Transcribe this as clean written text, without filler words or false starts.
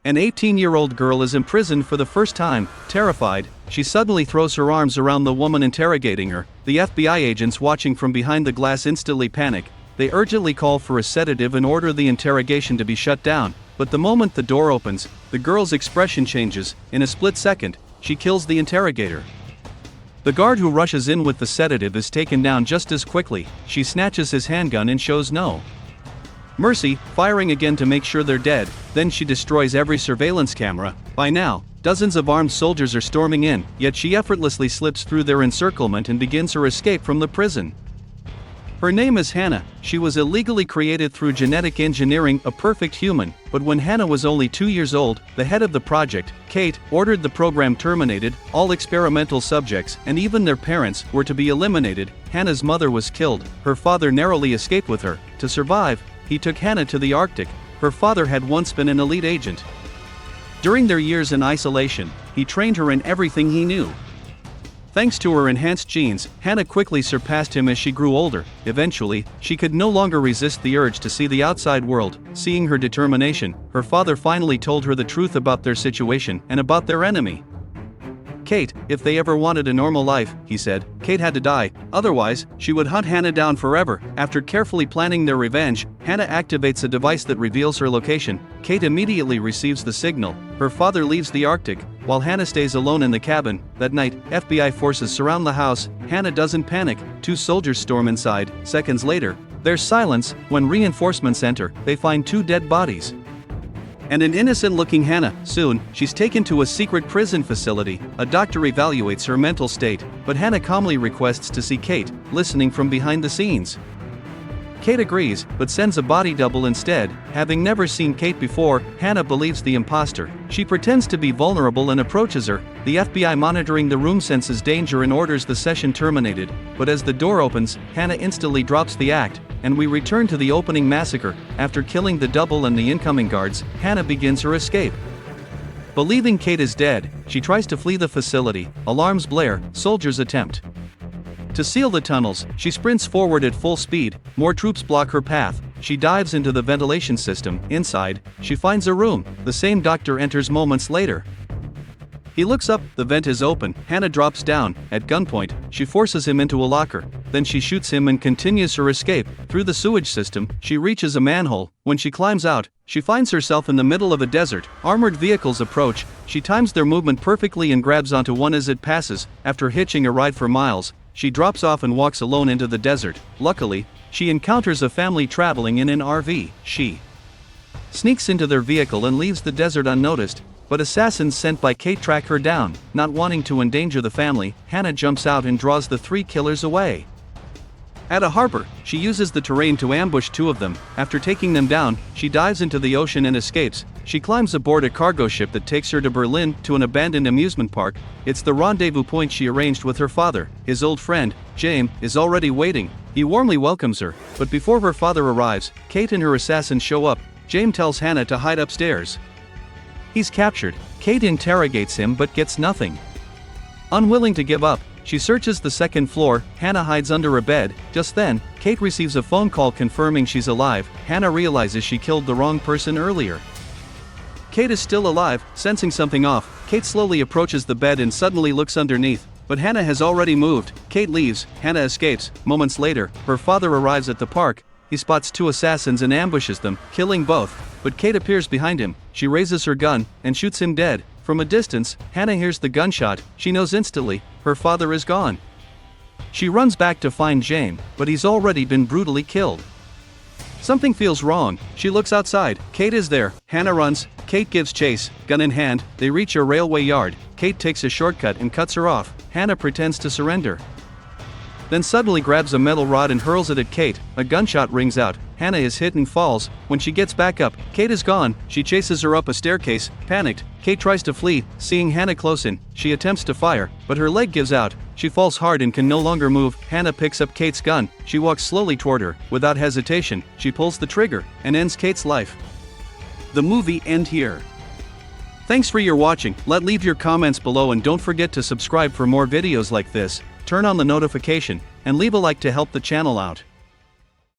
An 18-year-old girl is imprisoned for the first time. Terrified, she suddenly throws her arms around the woman interrogating her. The FBI agents watching from behind the glass instantly panic. They urgently call for a sedative and order the interrogation to be shut down. But the moment the door opens, the girl's expression changes. In a split second, she kills the interrogator. The guard who rushes in with the sedative is taken down just as quickly. She snatches his handgun and shows no mercy, firing again to make sure they're dead. Then she destroys every surveillance camera. By now, dozens of armed soldiers are storming in, yet she effortlessly slips through their encirclement and begins her escape from the prison. Her name is Hanna. She was illegally created through genetic engineering, a perfect human. But when Hanna was only 2 years old, the head of the project, Kate, ordered the program terminated. All experimental subjects, and even their parents, were to be eliminated. Hanna's mother was killed. Her father narrowly escaped with her. To survive, he took Hanna to the Arctic. Her father had once been an elite agent. During their years in isolation, he trained her in everything he knew. Thanks to her enhanced genes, Hanna quickly surpassed him as she grew older. Eventually, she could no longer resist the urge to see the outside world. Seeing her determination, her father finally told her the truth about their situation and about their enemy. Kate, if they ever wanted a normal life, he said, Kate had to die, otherwise, she would hunt Hanna down forever. After carefully planning their revenge, Hanna activates a device that reveals her location. Kate immediately receives the signal. Her father leaves the Arctic, while Hanna stays alone in the cabin. That night, FBI forces surround the house. Hanna doesn't panic. 2 soldiers storm inside. Seconds later, there's silence. When reinforcements enter, they find 2 dead bodies and an innocent-looking Hanna. Soon, she's taken to a secret prison facility. A doctor evaluates her mental state, but Hanna calmly requests to see Kate, listening from behind the scenes. Kate agrees, but sends a body double instead. Having never seen Kate before, Hanna believes the imposter. She pretends to be vulnerable and approaches her. The FBI monitoring the room senses danger and orders the session terminated. But as the door opens, Hanna instantly drops the act, and we return to the opening massacre. After killing the double and the incoming guards, Hanna begins her escape. Believing Kate is dead, she tries to flee the facility. Alarms blare, soldiers attempt to seal the tunnels. She sprints forward at full speed. More troops block her path. She dives into the ventilation system. Inside, she finds a room. The same doctor enters moments later. He looks up, the vent is open. Hanna drops down. At gunpoint, she forces him into a locker. Then she shoots him and continues her escape. Through the sewage system, she reaches a manhole. When she climbs out, she finds herself in the middle of a desert. Armored vehicles approach. She times their movement perfectly and grabs onto one as it passes. After hitching a ride for miles, she drops off and walks alone into the desert. Luckily, she encounters a family traveling in an RV. She sneaks into their vehicle and leaves the desert unnoticed. But assassins sent by Kate track her down. Not wanting to endanger the family, Hanna jumps out and draws the 3 killers away. At a harbor, she uses the terrain to ambush 2 of them. After taking them down, she dives into the ocean and escapes. She climbs aboard a cargo ship that takes her to Berlin, to an abandoned amusement park. It's the rendezvous point she arranged with her father. His old friend, James, is already waiting. He warmly welcomes her, but before her father arrives, Kate and her assassins show up. James tells Hanna to hide upstairs. He's captured. Kate interrogates him but gets nothing. Unwilling to give up, she searches the 2nd floor. Hanna hides under a bed. Just then, Kate receives a phone call confirming she's alive. Hanna realizes she killed the wrong person earlier. Kate is still alive. Sensing something off, Kate slowly approaches the bed and suddenly looks underneath. But Hanna has already moved. Kate leaves. Hanna escapes. Moments later, her father arrives at the park. He spots 2 assassins and ambushes them, killing both. But Kate appears behind him. She raises her gun and shoots him dead. From a distance, Hanna hears the gunshot. She knows instantly, her father is gone. She runs back to find James, but he's already been brutally killed. Something feels wrong. She looks outside. Kate is there. Hanna runs. Kate gives chase, gun in hand. They reach a railway yard. Kate takes a shortcut and cuts her off. Hanna pretends to surrender, then suddenly grabs a metal rod and hurls it at Kate. A gunshot rings out. Hanna is hit and falls. When she gets back up, Kate is gone. She chases her up a staircase. Panicked, Kate tries to flee. Seeing Hanna close in, she attempts to fire, but her leg gives out. She falls hard and can no longer move. Hanna picks up Kate's gun. She walks slowly toward her. Without hesitation, she pulls the trigger and ends Kate's life. The movie ends here. Thanks for your watching. Leave your comments below and don't forget to subscribe for more videos like this. Turn on the notification, and leave a like to help the channel out.